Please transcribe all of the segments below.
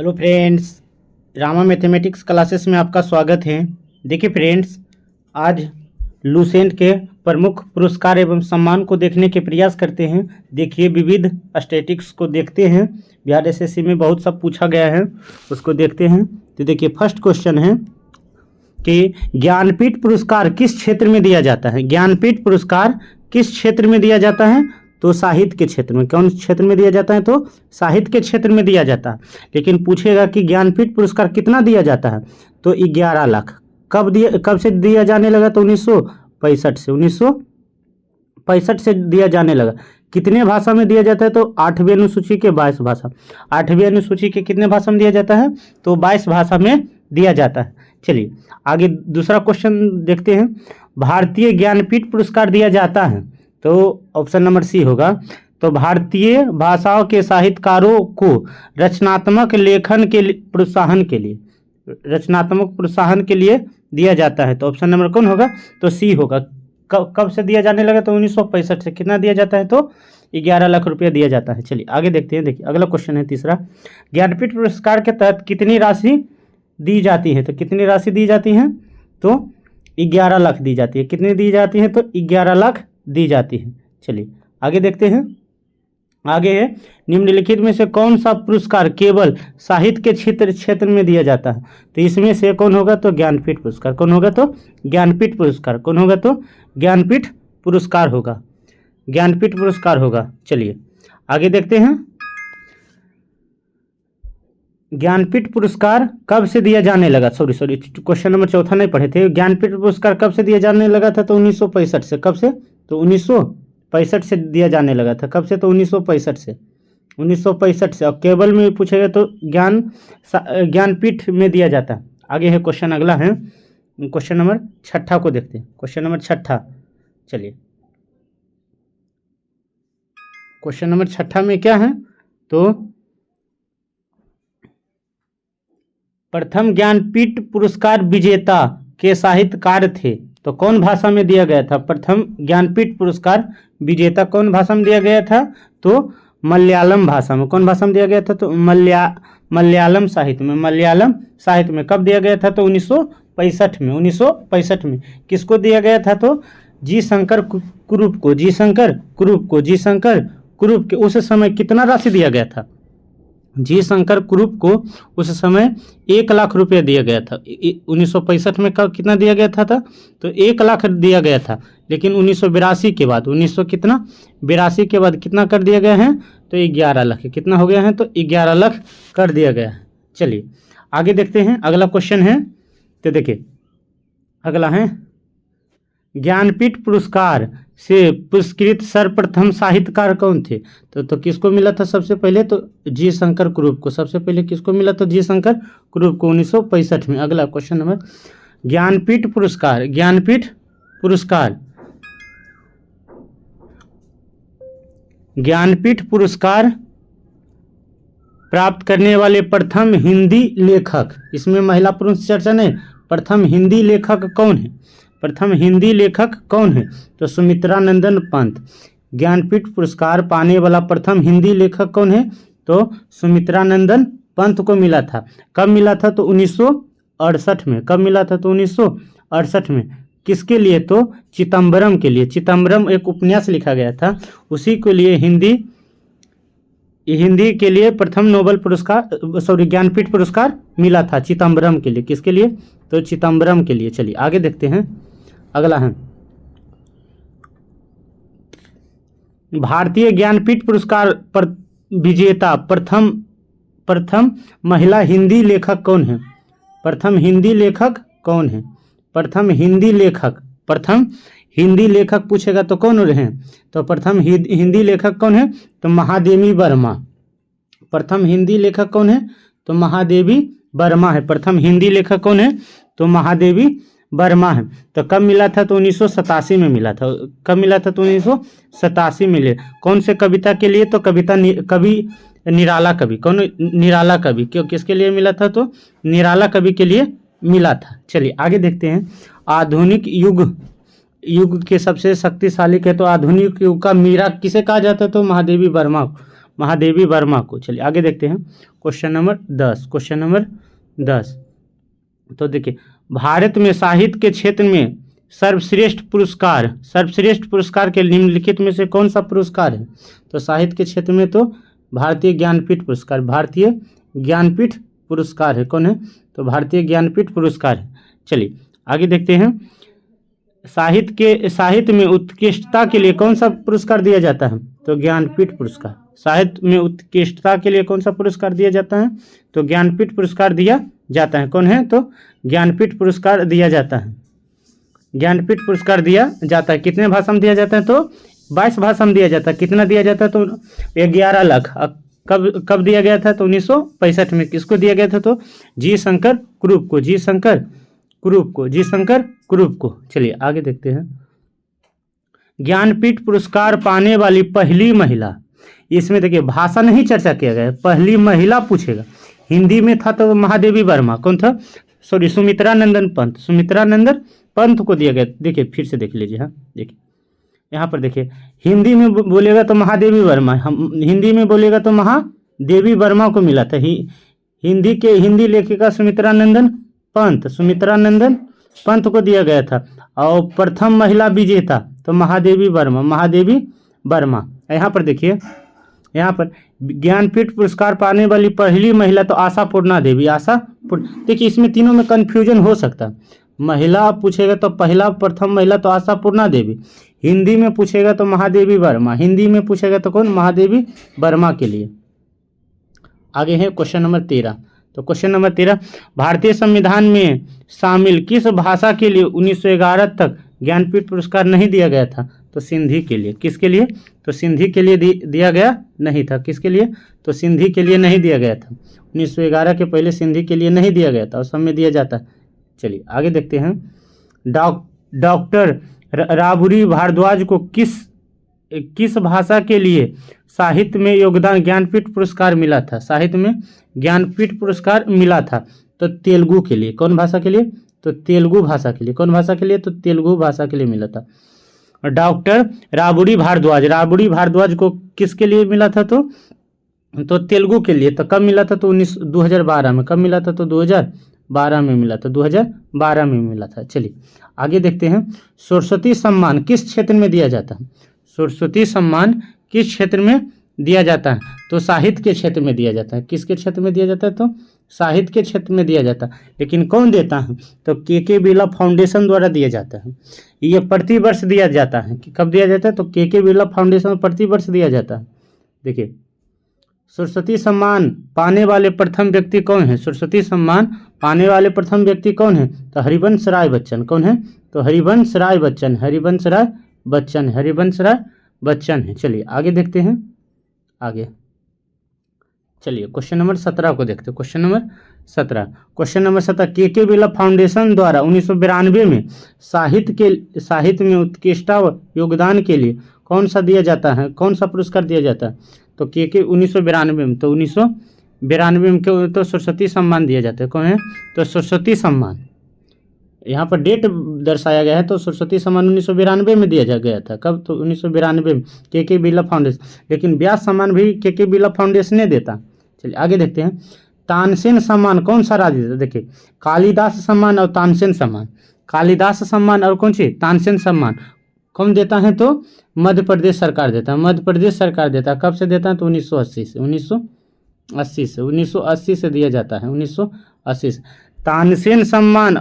Hello friends, Rama mathematics classes में आपका स्वागत है। देखिए फ्रेंड्स, आज लुसेंट के प्रमुख पुरस्कार एवं सम्मान को देखने के प्रयास करते हैं। देखिए, विविध स्टैटिक्स को देखते हैं। बिहार एसएससी में बहुत सब पूछा गया है, उसको देखते हैं। तो देखिए, फर्स्ट क्वेश्चन है कि ज्ञानपीठ पुरस्कार किस क्षेत्र में दिया जाता है। ज्ञानपीठ पुरस्कार किस क्षेत्र में दिया जाता है? तो साहित्य के क्षेत्र में। कौन क्षेत्र में दिया जाता है? तो साहित्य के क्षेत्र में दिया जाता है। लेकिन पूछेगा कि ज्ञानपीठ पुरस्कार कितना दिया जाता है, तो 11 लाख। कब से दिया जाने लगा? तो 1965 से। 1965 से दिया जाने लगा। कितने भाषा में दिया जाता है? तो 8वीं अनुसूची के 22 भाषा। 8वीं अनुसूची के कितने भाषा में दिया जाता है? तो 22 भाषा में दिया जाता है। चलिए आगे दूसरा क्वेश्चन देखते हैं। भारतीय ज्ञानपीठ पुरस्कार दिया जाता है, तो ऑप्शन नंबर सी होगा। तो भारतीय भाषाओं के साहित्यकारों को रचनात्मक लेखन के प्रोत्साहन के लिए, रचनात्मक प्रोत्साहन के लिए दिया जाता है। तो ऑप्शन नंबर कौन होगा? तो सी होगा। कब से दिया जाने लगा? तो 1965 से। कितना दिया जाता है? तो 11 लाख रुपया दिया जाता है। चलिए आगे देखते हैं। देखिए अगला क्वेश्चन है तीसरा। ज्ञानपीठ पुरस्कार के तहत कितनी राशि दी जाती है? तो कितनी राशि दी जाती है? तो 11 लाख दी जाती है। कितनी दी जाती है? तो 11 लाख दी जाती है। चलिए आगे देखते हैं। आगे है, निम्नलिखित में से कौन सा पुरस्कार केवल साहित्य के क्षेत्र में दिया जाता है? तो इसमें से कौन होगा? तो ज्ञानपीठ पुरस्कार। कौन होगा? तो ज्ञानपीठ पुरस्कार। कौन होगा? तो ज्ञानपीठ पुरस्कार होगा। ज्ञानपीठ पुरस्कार होगा। चलिए आगे देखते हैं। ज्ञानपीठ पुरस्कार कब से दिया जाने लगा? सॉरी क्वेश्चन नंबर चौथा नहीं पढ़े थे। ज्ञानपीठ पुरस्कार कब से दिया जाने लगा था? तो 1965 से। कब से? तो 1965 से दिया जाने लगा था। कब से? तो 1965 से। 1965 से। और केवल में पूछेगा तो ज्ञानपीठ में दिया जाता है। आगे है क्वेश्चन, अगला है क्वेश्चन नंबर छठा को देखते हैं। क्वेश्चन नंबर छठा, चलिए क्वेश्चन नंबर छठा में क्या है? तो प्रथम ज्ञानपीठ पुरस्कार विजेता के साहित्यकार थे, तो कौन भाषा में दिया गया था? प्रथम ज्ञानपीठ पुरस्कार विजेता कौन भाषा में दिया गया था? तो मलयालम भाषा में। कौन भाषा में दिया गया था? तो मलयालम साहित्य में। मलयालम साहित्य में कब दिया गया था? तो 1965 में। 1965 में किसको दिया गया था? तो जी शंकर कुरूप को। जी शंकर कुरूप को। जी शंकर कुरूप के उस समय कितना राशि दिया गया था? जी शंकर कुरूप को उस समय 1 लाख रुपया दिया गया था। 1965 में कब कितना दिया गया था? तो 1 लाख दिया गया था। लेकिन 1982 के बाद 1982 के बाद कितना कर दिया गया है? तो 11 लाख। कितना हो गया है? तो 11 लाख कर दिया गया है। चलिए आगे देखते हैं। अगला क्वेश्चन है, तो देखिए अगला है, ज्ञानपीठ पुरस्कार से पुरस्कृत सर्वप्रथम साहित्यकार कौन थे? तो किसको मिला था सबसे पहले? तो जी शंकर कुरूप को। सबसे पहले किसको मिला? तो जी शंकर कुरूप को 1965 में। अगला क्वेश्चन नंबर, ज्ञानपीठ पुरस्कार, ज्ञानपीठ पुरस्कार, ज्ञानपीठ पुरस्कार प्राप्त करने वाले प्रथम हिंदी लेखक, इसमें महिला पुरुष चर्चा नहीं, प्रथम हिंदी लेखक कौन है? प्रथम हिंदी लेखक कौन है? तो सुमित्रा नंदन पंत। ज्ञानपीठ पुरस्कार पाने वाला प्रथम हिंदी लेखक कौन है? तो सुमित्रा नंदन पंत को मिला था। कब मिला था? तो 1968 में। कब मिला था? तो 1968 में। किसके लिए? तो चिदम्बरम के लिए। चिदम्बरम एक उपन्यास लिखा गया था, उसी के लिए हिंदी के लिए प्रथम नोबेल पुरस्कार, ज्ञानपीठ पुरस्कार मिला था चिदम्बरम के लिए। किसके लिए? तो चिदम्बरम के लिए। चलिए आगे देखते हैं। अगला है, भारतीय ज्ञानपीठ पुरस्कार पर विजेता प्रथम महिला हिंदी लेखक कौन है? प्रथम हिंदी लेखक कौन है? प्रथम हिंदी लेखक पूछेगा तो कौन रहे? तो प्रथम हिंदी लेखक कौन है? तो महादेवी वर्मा। प्रथम हिंदी लेखक कौन है? तो महादेवी वर्मा है। प्रथम हिंदी लेखक कौन है? तो महादेवी वर्मा है। तो कब मिला था? तो 1987 में मिला था। कब मिला था? तो 1987 में मिले। कौन से कविता के लिए? तो कवि निराला कवि। कौन? निराला कवि। क्यों, किसके लिए मिला था? तो निराला कवि के लिए मिला था। चलिए आगे देखते हैं। आधुनिक युग के सबसे शक्तिशाली के, तो आधुनिक युग का मीरा किसे कहा जाता है? तो महादेवी वर्मा। महादेवी वर्मा को। चलिए आगे देखते हैं क्वेश्चन नंबर 10। क्वेश्चन नंबर 10 तो देखिए, भारत में साहित्य के क्षेत्र में सर्वश्रेष्ठ पुरस्कार के निम्नलिखित में से कौन सा पुरस्कार है? तो साहित्य के क्षेत्र में तो भारतीय ज्ञानपीठ पुरस्कार है। कौन है? तो भारतीय ज्ञानपीठ पुरस्कार है। चलिए आगे देखते हैं, साहित्य में उत्कृष्टता के लिए कौन सा पुरस्कार दिया जाता है? तो ज्ञानपीठ पुरस्कार। साहित्य में उत्कृष्टता के लिए कौन सा पुरस्कार दिया जाता है? तो ज्ञानपीठ पुरस्कार दिया जाता है। कौन है? तो ज्ञानपीठ पुरस्कार दिया जाता है। ज्ञानपीठ पुरस्कार दिया जाता है। कितने भाषा में दिया जाता है? तो 22 भाषा में दिया जाता है। कितना दिया जाता है? तो 11 लाख। कब दिया गया था? तो 1965 में। किसको दिया गया था? तो जी शंकर कुरूप को। चलिए आगे देखते हैं, ज्ञानपीठ पुरस्कार पाने वाली पहली महिला। इसमें देखिए भाषा नहीं चर्चा किया गया है, पहली महिला पूछेगा। हिंदी में था तो महादेवी वर्मा। कौन था? सुमित्रा नंदन पंत को दिया गया। देखिए फिर से देख लीजिए। हाँ देखिए यहाँ पर देखिए, हिंदी में बोलेगा तो महादेवी वर्मा, हिंदी में बोलेगा तो महादेवी वर्मा को मिला था। हिंदी लेखिका सुमित्रा नंदन पंत को दिया गया था। और प्रथम महिला विजेता तो महादेवी वर्मा। यहाँ पर देखिए, यहाँ पर ज्ञानपीठ पुरस्कार पाने वाली पहली महिला तो आशापूर्णा देवी। देखिए इसमें तीनों में कंफ्यूजन हो सकता है। महिला पूछेगा तो प्रथम महिला तो आशापूर्णा देवी, हिंदी में पूछेगा तो महादेवी वर्मा, हिंदी में पूछेगा तो कौन? महादेवी वर्मा के लिए। आगे है क्वेश्चन नंबर 13। तो क्वेश्चन नंबर 13, भारतीय संविधान में शामिल किस भाषा के लिए 1911 तक ज्ञानपीठ पुरस्कार नहीं दिया गया था? तो सिंधी के लिए। किसके लिए? तो सिंधी के लिए दिया गया नहीं था। किसके लिए? तो सिंधी के लिए नहीं दिया गया था। 1911 के पहले सिंधी के लिए नहीं दिया गया था, उस समय दिया जाता है। चलिए आगे देखते हैं, डॉक्टर राबड़ी भारद्वाज को किस भाषा के लिए साहित्य में योगदान ज्ञानपीठ पुरस्कार मिला था? साहित्य में ज्ञानपीठ पुरस्कार मिला था तो तेलुगु के लिए। कौन भाषा के लिए? तो तेलुगु भाषा के लिए। कौन भाषा के लिए? तो तेलुगु भाषा के लिए मिला था। डॉक्टर राबड़ी भारद्वाज को किसके लिए मिला था? तो तेलुगु के लिए। तो कब मिला था? तो 2012 में। कब मिला था? तो 2012 में मिला था। 2012 में मिला था। चलिए आगे देखते हैं, सरस्वती सम्मान किस क्षेत्र में दिया जाता है? सरस्वती सम्मान किस क्षेत्र में दिया जाता है? तो साहित्य के क्षेत्र में दिया जाता है। किसके क्षेत्र में दिया जाता है? तो साहित्य के क्षेत्र में दिया जाता है। लेकिन कौन देता है? तो के बिरला फाउंडेशन द्वारा दिया जाता है। ये प्रतिवर्ष दिया जाता है। कि कब दिया जाता है? तो के बिरला फाउंडेशन प्रतिवर्ष दिया जाता है। देखिए, सरस्वती सम्मान पाने वाले प्रथम व्यक्ति कौन है? सरस्वती सम्मान पाने वाले प्रथम व्यक्ति कौन है? तो हरिवंश राय बच्चन। कौन है? तो हरिवंश राय बच्चन है। चलिए आगे देखते हैं। आगे चलिए क्वेश्चन नंबर 17 को देखते हैं। क्वेश्चन नंबर 17, के बिरला फाउंडेशन द्वारा 1992 में साहित्य में उत्कृष्ट योगदान के लिए कौन सा दिया जाता है? कौन सा पुरस्कार दिया जाता है? तो के 1992 में। तो 1992 में तो सरस्वती सम्मान दिया जाता है। कौन है? तो सरस्वती सम्मान। यहाँ पर डेट दर्शाया गया है, तो सरस्वती सम्मान 1992 में दिया गया था। कब? तो 1992 में के बिरला फाउंडेशन। लेकिन व्यास सम्मान भी के बिरला फाउंडेशन ने देता। चलिए आगे देखते हैं, तानसेन सम्मान कौन सा राज्य देता? देखिए, कालिदास सम्मान और तानसेन सम्मान। कालिदास सम्मान और कौन सी? तानसेन सम्मान कौन देता है? तो मध्य प्रदेश सरकार देता है। मध्य प्रदेश सरकार देता है। कब से देता है? तो 1980 से दिया जाता है। 1980 से तानसेन सम्मान।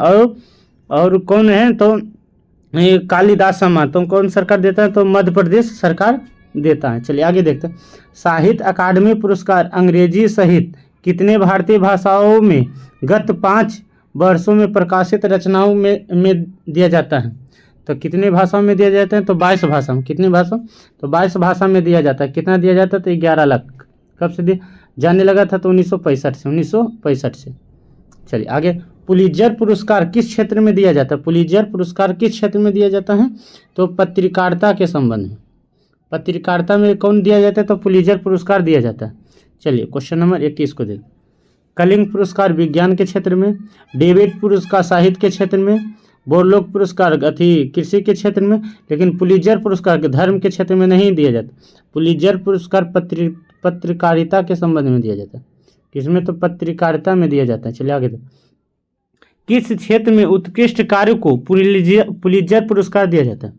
और कौन है? तो कालिदास सम्मान तो कौन सरकार देता है? तो मध्य प्रदेश सरकार देता है। चलिए आगे देखते हैं, साहित्य अकादमी पुरस्कार अंग्रेजी सहित कितने भारतीय भाषाओं में गत 5 वर्षों में प्रकाशित रचनाओं में दिया जाता है? तो कितने भाषाओं में दिया जाता है? तो 22 भाषा में। कितने भाषा? तो 22 भाषा में दिया जाता है। कितना दिया जाता है? तो 11 लाख। कब से जाने लगा था? तो 1965 से। चलिए आगे, पुलित्जर पुरस्कार किस क्षेत्र में दिया जाता है? पुलित्जर पुरस्कार किस क्षेत्र में दिया जाता है? तो पत्रकारिता के संबंध में। पत्रकारिता में कौन दिया जाता है? तो पुलित्जर पुरस्कार दिया जाता है। चलिए क्वेश्चन नंबर 21 को देखें, कलिंग पुरस्कार विज्ञान के क्षेत्र में, डेविड पुरस्कार साहित्य के क्षेत्र में, बोरलोग पुरस्कार कृषि के क्षेत्र में, लेकिन पुलित्जर पुरस्कार के धर्म के क्षेत्र में नहीं दिया जाता। पुलित्जर पुरस्कार पत्रकारिता के संबंध में दिया जाता है। किसमें? तो पत्रकारिता में दिया जाता है। चलिए आगे देखो। किस क्षेत्र में उत्कृष्ट कार्य को पुलित्जर पुरस्कार दिया जाता है?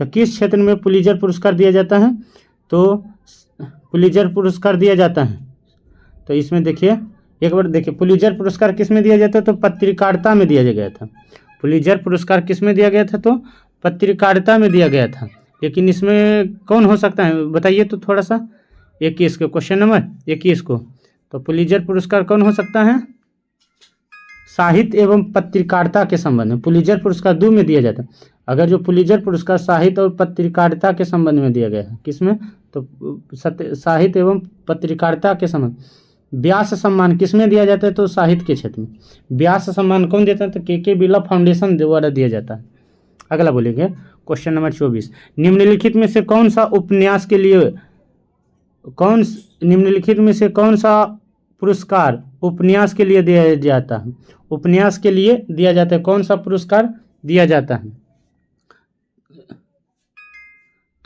तो किस क्षेत्र में पुलित्जर पुरस्कार दिया जाता है? तो पुलित्जर पुरस्कार दिया जाता है। तो इसमें देखिए, एक बार देखिए, पुलित्जर पुरस्कार किस में दिया जाता है? तो पत्रकारिता में दिया गया था। पुलित्जर पुरस्कार किस में दिया गया था? तो पत्रकारिता में दिया गया था। लेकिन इसमें कौन हो सकता है बताइए तो थोड़ा सा। 21 को, क्वेश्चन नंबर 21 को। तो पुलित्जर पुरस्कार कौन हो सकता है? साहित्य एवं पत्रकारिता के संबंध में। पुलित्जर पुरस्कार 2 में दिया जाता है। अगर जो पुलित्जर पुरस्कार साहित्य और पत्रकारिता के संबंध में दिया गया है, किसमें? तो साहित्य एवं पत्रकारिता के संबंध। व्यास सम्मान किसमें दिया जाता है? तो साहित्य के क्षेत्र में। व्यास सम्मान कौन देता है? तो के बिरला फाउंडेशन द्वारा दिया जाता है। अगला बोलेंगे क्वेश्चन नंबर 24। निम्नलिखित में से कौन सा पुरस्कार उपन्यास के लिए दिया जाता है? उपन्यास के लिए दिया जाता है। कौन सा पुरस्कार दिया जाता है?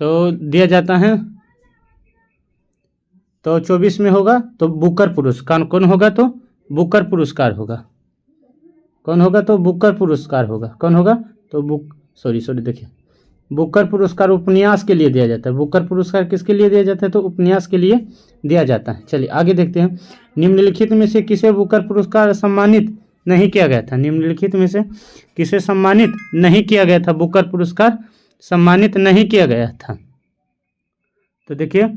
तो दिया जाता है, तो 24 में होगा तो बुकर पुरस्कार। कौन होगा? तो बुकर पुरस्कार होगा। कौन होगा? तो बुकर पुरस्कार होगा। कौन होगा? तो देखिए, बुकर पुरस्कार उपन्यास के लिए दिया जाता है। बुकर पुरस्कार किसके लिए दिया जाता है? तो उपन्यास के लिए दिया जाता है। चलिए आगे देखते हैं। निम्नलिखित में से किसे बुकर पुरस्कार सम्मानित नहीं किया गया था? निम्नलिखित में से किसे सम्मानित नहीं किया गया था? बुकर पुरस्कार सम्मानित नहीं किया गया था। तो देखिए,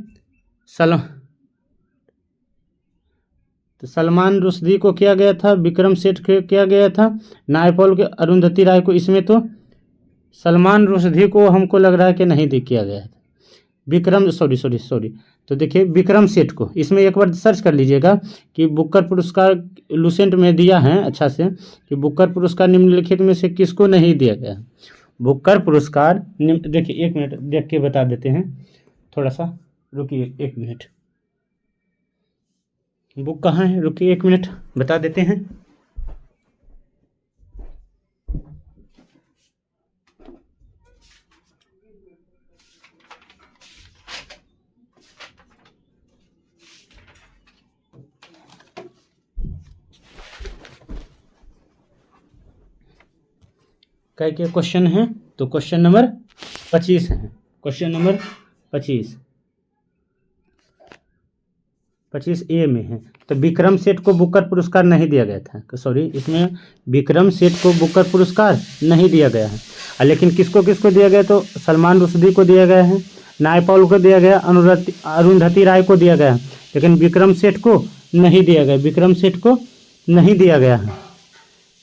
सलमान रुश्दी को किया गया था, विक्रम सेठ को किया गया था, नायपॉल के अरुंधति राय को। इसमें तो सलमान रुश्दी को हमको लग रहा है कि नहीं किया गया था। तो देखिए, विक्रम सेठ को। इसमें एक बार सर्च कर लीजिएगा कि बुकर पुरस्कार लुसेंट में दिया है अच्छा से, कि बुकर पुरस्कार निम्नलिखित में से किसको नहीं दिया गया। बुकर पुरस्कार देखिए, 1 मिनट देख के बता देते हैं, थोड़ा सा रुकिए 1 मिनट। बुक कहाँ है? रुकिए 1 मिनट, बता देते हैं। क्या क्या क्वेश्चन है? तो क्वेश्चन नंबर 25 है। क्वेश्चन नंबर 25 ए में है। तो विक्रम सेठ को बुकर पुरस्कार नहीं दिया गया था। इसमें विक्रम सेठ को बुकर पुरस्कार नहीं दिया गया है। लेकिन किसको किसको दिया गया? तो सलमान रुश्दी को दिया गया है, नायपॉल को दिया गया, अरुंधति राय को दिया गया, लेकिन विक्रम सेठ को नहीं दिया गया। विक्रम सेठ को नहीं दिया गया है।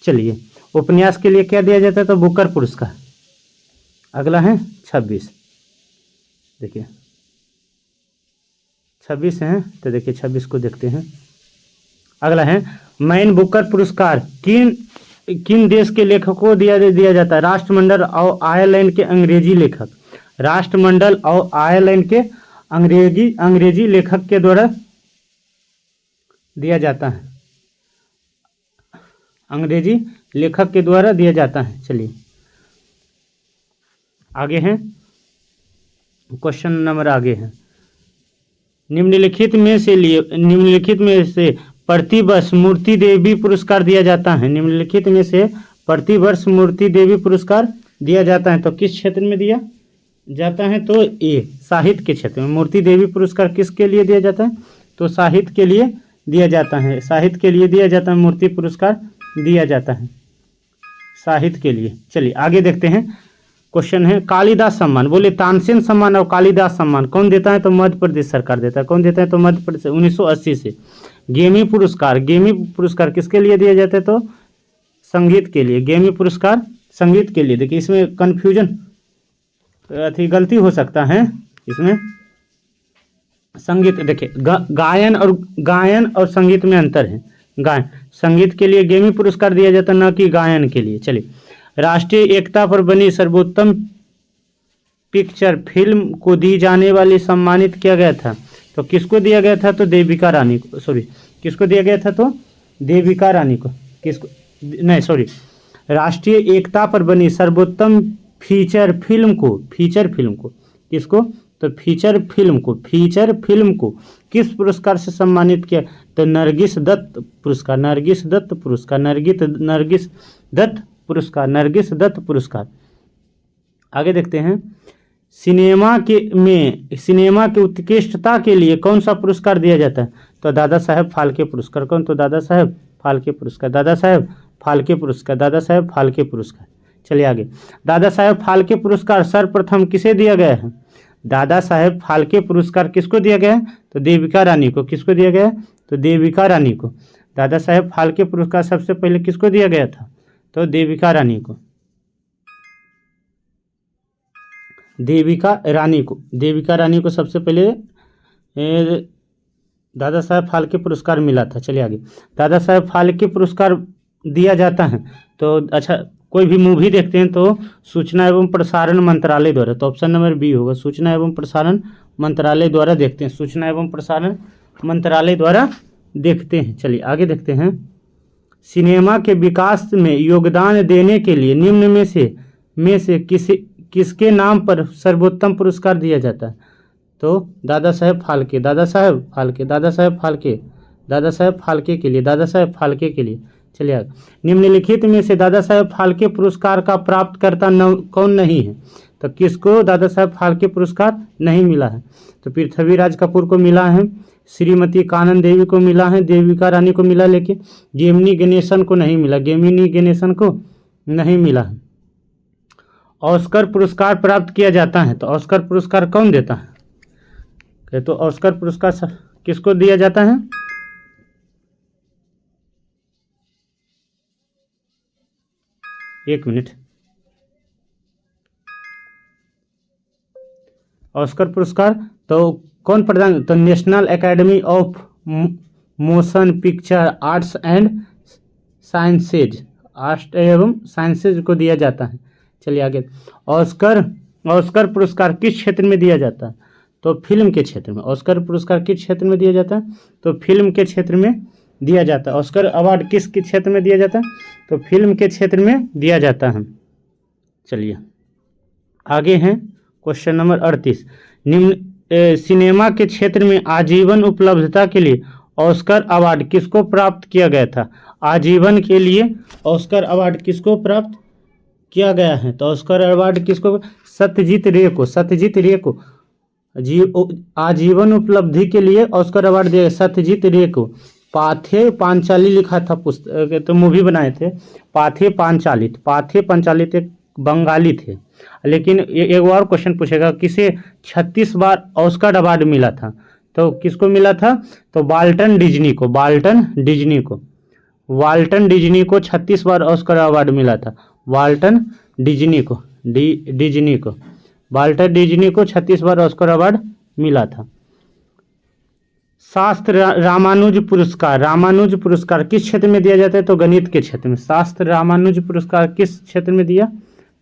चलिए, उपन्यास के लिए क्या दिया जाता है? तो बुकर पुरस्कार। अगला है 26। देखिए 26 है, तो देखिए 26 को देखते हैं। अगला है मैन बुकर पुरस्कार किन देश के लेखकों को दिया जाता है? राष्ट्रमंडल और आयरलैंड के अंग्रेजी लेखक। राष्ट्रमंडल और आयरलैंड के अंग्रेजी लेखक के द्वारा दिया जाता है। अंग्रेजी लेखक के द्वारा दिया जाता है। चलिए आगे हैं, क्वेश्चन नंबर आगे है। निम्नलिखित में से प्रतिवर्ष मूर्ति देवी पुरस्कार दिया जाता है। निम्नलिखित में से प्रतिवर्ष मूर्ति देवी पुरस्कार दिया जाता है। तो किस क्षेत्र में दिया जाता है? तो ए साहित्य के क्षेत्र में। मूर्ति देवी पुरस्कार किसके लिए दिया जाता है? तो साहित्य के लिए दिया जाता है। साहित्य के लिए दिया जाता है, मूर्ति पुरस्कार दिया जाता है साहित्य के लिए। चलिए आगे देखते हैं। क्वेश्चन है कालिदास सम्मान। बोले तानसेन सम्मान और कालिदास सम्मान कौन देता है? तो मध्य प्रदेश सरकार देता है। कौन देता है? तो मध्य प्रदेश। 1980 से। गेमी पुरस्कार किसके लिए दिया जाता है? तो संगीत के लिए। गेमी पुरस्कार संगीत के लिए। देखिए इसमें कन्फ्यूजन गलती हो सकता है इसमें। संगीत देखिए गायन और संगीत में अंतर है। संगीत के लिए गेमी पुरस्कार दिया जाता है, न कि गायन के लिए। चलिए, राष्ट्रीय एकता पर बनी सर्वोत्तम पिक्चर फिल्म को दी जाने वाली सम्मानित किया गया था। तो किसको दिया गया था? तो देविका रानी को। किसको दिया गया था? तो देविका रानी को। राष्ट्रीय एकता पर बनी सर्वोत्तम फीचर फिल्म को किसको तो फीचर फिल्म को किस पुरस्कार से सम्मानित किया? तो नरगिस दत्त पुरस्कार, नरगिस दत्त पुरस्कार। आगे देखते हैं, सिनेमा की उत्कृष्टता के लिए कौन सा पुरस्कार दिया जाता है? तो दादा साहेब फाल्के पुरस्कार। कौन? तो दादा साहेब फाल्के पुरस्कार। चलिए आगे, दादा साहेब फाल्के पुरस्कार सर्वप्रथम किसे दिया गया है? दादा साहेब फाल्के पुरस्कार किसको दिया गया है? तो देविका रानी को। किसको दिया गया है? तो देविका रानी को। दादा साहेब फाल्के पुरस्कार सबसे पहले किसको दिया गया था? तो देविका रानी को। देविका रानी को सबसे पहले दादा साहेब फाल्के पुरस्कार मिला था। चलिए आगे, दादा साहेब फाल्के पुरस्कार दिया जाता है तो अच्छा, कोई भी मूवी देखते हैं तो सूचना एवं प्रसारण मंत्रालय द्वारा, तो ऑप्शन नंबर बी होगा, सूचना एवं प्रसारण मंत्रालय द्वारा देखते हैं, सूचना एवं प्रसारण मंत्रालय द्वारा देखते हैं। चलिए आगे देखते हैं, सिनेमा के विकास में योगदान देने के लिए निम्न में से किसके नाम पर सर्वोत्तम पुरस्कार दिया जाता है? तो दादा साहेब फाल्के के लिए। चलिए आगे, निम्नलिखित में से दादा साहेब फाल्के पुरस्कार का प्राप्तकर्ता कौन नहीं है? तो किसको दादा साहेब फाल्के पुरस्कार नहीं मिला है? तो पृथ्वीराज कपूर को मिला है, श्रीमती कानन देवी को मिला है, देविका रानी को मिला, लेकिन गेमिनी गणेशन को नहीं मिला है। ऑस्कर पुरस्कार प्राप्त किया जाता है तो ऑस्कर पुरस्कार कौन देता है? तो ऑस्कर पुरस्कार किसको दिया जाता है? एक मिनट, ऑस्कर पुरस्कार तो कौन प्रदान? तो national academy of motion picture arts and sciences को दिया जाता है। चलिए आगे, ऑस्कर पुरस्कार किस क्षेत्र में दिया जाता है? तो फिल्म के क्षेत्र में। ऑस्कर पुरस्कार किस क्षेत्र में दिया जाता है? तो फिल्म के क्षेत्र में दिया जाता है। ऑस्कर अवार्ड किस क्षेत्र में दिया जाता है? तो फिल्म के क्षेत्र में दिया जाता है। चलिए आगे हैं, क्वेश्चन नंबर 38, सिनेमा के क्षेत्र में आजीवन उपलब्धता के लिए ऑस्कर अवार्ड किसको प्राप्त किया गया था? आजीवन के लिए ऑस्कर अवार्ड किसको प्राप्त किया गया है? तो ऑस्कर अवार्ड किसको? सत्यजीत रे को आजीवन उपलब्धि के लिए ऑस्कर अवार्ड दिया, सत्यजीत रे को। पाथे पांचाली लिखा था पुस्तक, तो मूवी बनाए थे पाथे पांचालित एक बंगाली थे। लेकिन एक और क्वेश्चन पूछेगा, किसे 36 बार ऑस्कर अवार्ड मिला था? तो किसको मिला था? तो वाल्टन डिज्नी को 36 बार ऑस्कर अवार्ड मिला था। वाल्टन डिज्नी को 36 बार ऑस्कर अवार्ड मिला था। शास्त्र रामानुज पुरस्कार किस क्षेत्र में दिया जाता है? तो गणित के क्षेत्र में। शास्त्र रामानुज पुरस्कार किस क्षेत्र में दिया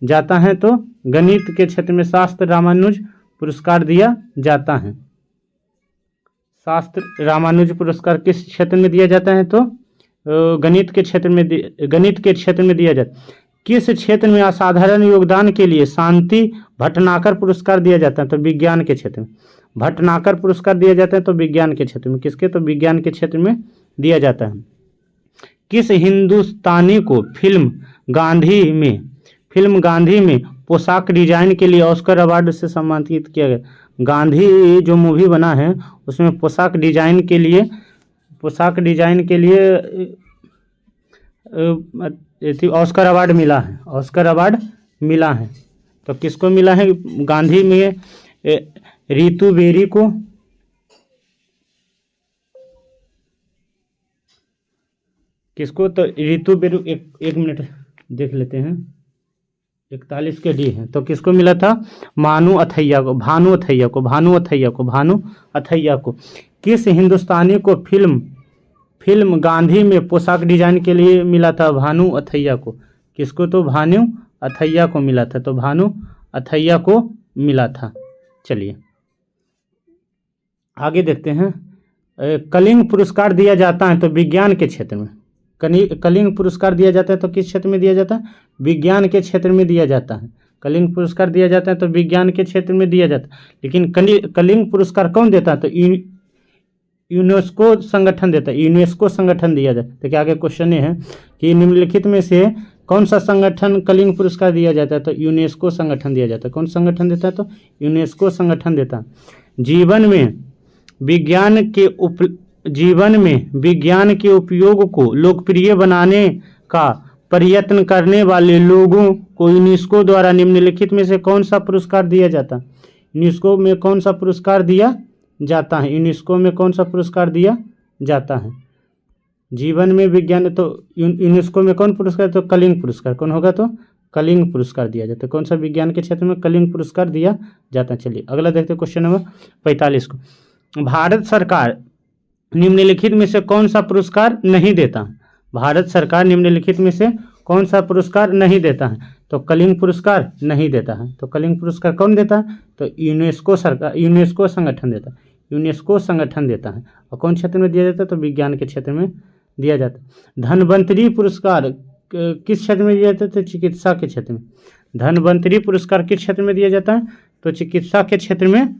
जाता है? तो गणित के क्षेत्र में शास्त्र रामानुज पुरस्कार दिया जाता है। शास्त्र रामानुज पुरस्कार किस क्षेत्र में दिया जाता है? तो गणित के क्षेत्र में दिया जाता है। किस क्षेत्र में असाधारण योगदान के लिए शांति भटनागर पुरस्कार दिया जाता है? तो विज्ञान के क्षेत्र में भटनागर पुरस्कार दिया जाता है। तो विज्ञान के क्षेत्र में। किसके? तो विज्ञान के क्षेत्र में दिया जाता है। किस हिंदुस्तानी को फिल्म गांधी में पोशाक डिजाइन के लिए ऑस्कर अवार्ड से सम्मानित किया गया? गांधी जो मूवी बना है उसमें पोशाक डिजाइन के लिए ऑस्कर अवार्ड मिला है। तो किसको मिला है? गांधी में रीतू बेरी को, किसको? तो रीतू बेरी, एक मिनट देख लेते हैं, 41 के डी है। तो किसको मिला था? भानु अथैया को। किस हिंदुस्तानी को फिल्म गांधी में पोशाक डिजाइन के लिए मिला था? भानु अथैया को। किसको? तो भानु अथैया को मिला था। तो भानु अथैया को मिला था। चलिए आगे देखते हैं, कलिंग पुरस्कार दिया जाता है तो विज्ञान के क्षेत्र में। कलिंग पुरस्कार दिया जाता है तो किस क्षेत्र में दिया जाता है? विज्ञान के क्षेत्र में दिया जाता है। कलिंग पुरस्कार दिया जाता है तो विज्ञान के क्षेत्र में दिया जाता है। लेकिन कलिंग पुरस्कार कौन देता है? तो यूनेस्को संगठन देता है, यूनेस्को संगठन दिया जाता है। देखिए आगे क्वेश्चन ये है कि निम्नलिखित में से कौन सा संगठन कलिंग पुरस्कार दिया जाता है? तो यूनेस्को संगठन दिया जाता है। कौन संगठन देता है? तो यूनेस्को संगठन देता है। जीवन में विज्ञान के उपयोग को लोकप्रिय बनाने का प्रयत्न करने वाले लोगों को यूनेस्को द्वारा निम्नलिखित में से कौन सा पुरस्कार दिया जाता है? यूनेस्को में कौन सा पुरस्कार दिया जाता है? यूनेस्को में कौन सा पुरस्कार दिया जाता है? जीवन में विज्ञान, तो यूनेस्को में कौन पुरस्कार? तो कलिंग पुरस्कार। कौन होगा? तो कलिंग पुरस्कार दिया जाता है। कौन सा विज्ञान के क्षेत्र में कलिंग पुरस्कार दिया जाता है? चलिए अगला देखते हैं क्वेश्चन नंबर 45 को। भारत सरकार निम्नलिखित में से कौन सा पुरस्कार नहीं देता है? भारत सरकार निम्नलिखित में से कौन सा पुरस्कार नहीं देता है? तो कलिंग पुरस्कार नहीं देता है। तो कलिंग पुरस्कार कौन देता है? तो यूनेस्को संगठन देता है। यूनेस्को संगठन देता है। और कौन क्षेत्र में दिया जाता है? तो विज्ञान के क्षेत्र में दिया जाता है। धन्वंतरी पुरस्कार किस क्षेत्र में दिया जाता है? तो चिकित्सा के क्षेत्र में। धन्वंतरी पुरस्कार किस क्षेत्र में दिया जाता है? तो चिकित्सा के क्षेत्र में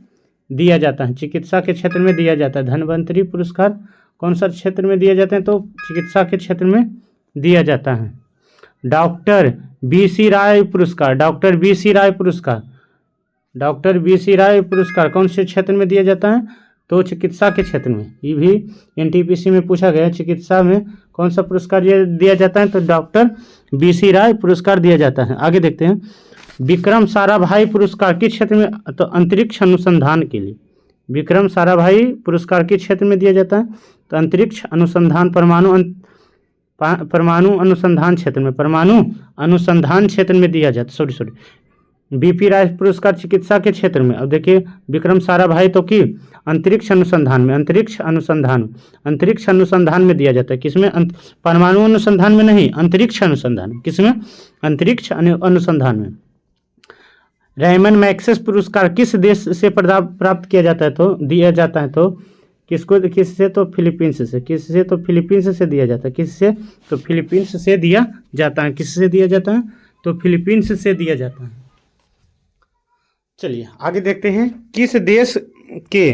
दिया जाता है। चिकित्सा के क्षेत्र में दिया जाता है। धन्वंतरी पुरस्कार कौन सा क्षेत्र में दिया जाता है? तो चिकित्सा के क्षेत्र में दिया जाता है। Doctor BC. राय पुरस्कार, डॉक्टर बी.सी. राय पुरस्कार कौन से क्षेत्र में दिया जाता है? तो चिकित्सा के क्षेत्र में। ये भी एनटीपीसी में पूछा गया, चिकित्सा में कौन सा पुरस्कार दिया जाता है? तो डॉक्टर बी.सी. राय पुरस्कार दिया जाता है। आगे देखते हैं विक्रम साराभाई पुरस्कार किस क्षेत्र में? तो अंतरिक्ष अनुसंधान के लिए। विक्रम साराभाई पुरस्कार किस क्षेत्र में दिया जाता है? तो अंतरिक्ष अनुसंधान, परमाणु अनुसंधान क्षेत्र में दिया जाता है। बीपी राय पुरस्कार चिकित्सा के क्षेत्र में। अब देखिए विक्रम साराभाई तो की अंतरिक्ष अनुसंधान में दिया जाता है। किसमें? परमाणु अनुसंधान में नहीं, अंतरिक्ष अनुसंधान। किसमें? अंतरिक्ष अनुसंधान में। रेमन मैग्सेस पुरस्कार किस देश से प्राप्त किया जाता है? तो दिया जाता है तो किससे? तो फिलीपींस से। किससे? तो फिलीपींस से दिया जाता है। किससे? तो फिलीपींस से दिया जाता है। किससे दिया जाता है? तो फिलीपींस से दिया जाता है। चलिए आगे देखते हैं किस देश के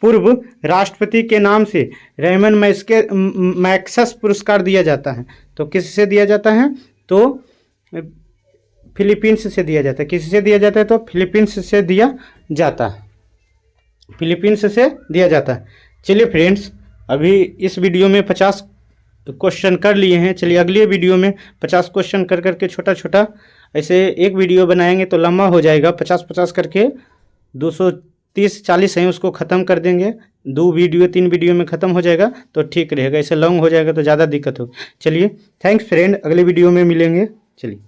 पूर्व राष्ट्रपति के नाम से रेमन मैग्सेस पुरस्कार दिया जाता है? तो किससे दिया जाता है? तो फिलीपींस से दिया जाता है। किससे दिया जाता है? तो फिलीपींस से दिया जाता है। फिलीपींस से दिया जाता है। चलिए फ्रेंड्स, अभी इस वीडियो में 50 क्वेश्चन कर लिए हैं। चलिए अगले वीडियो में 50 क्वेश्चन कर करके छोटा ऐसे एक वीडियो बनाएंगे तो लंबा हो जाएगा। 50 करके 230-40 हैं, उसको ख़त्म कर देंगे। 3 वीडियो में ख़त्म हो जाएगा तो ठीक रहेगा। ऐसे लॉन्ग हो जाएगा तो ज़्यादा दिक्कत हो। चलिए थैंक्स फ्रेंड, अगले वीडियो में मिलेंगे। चलिए।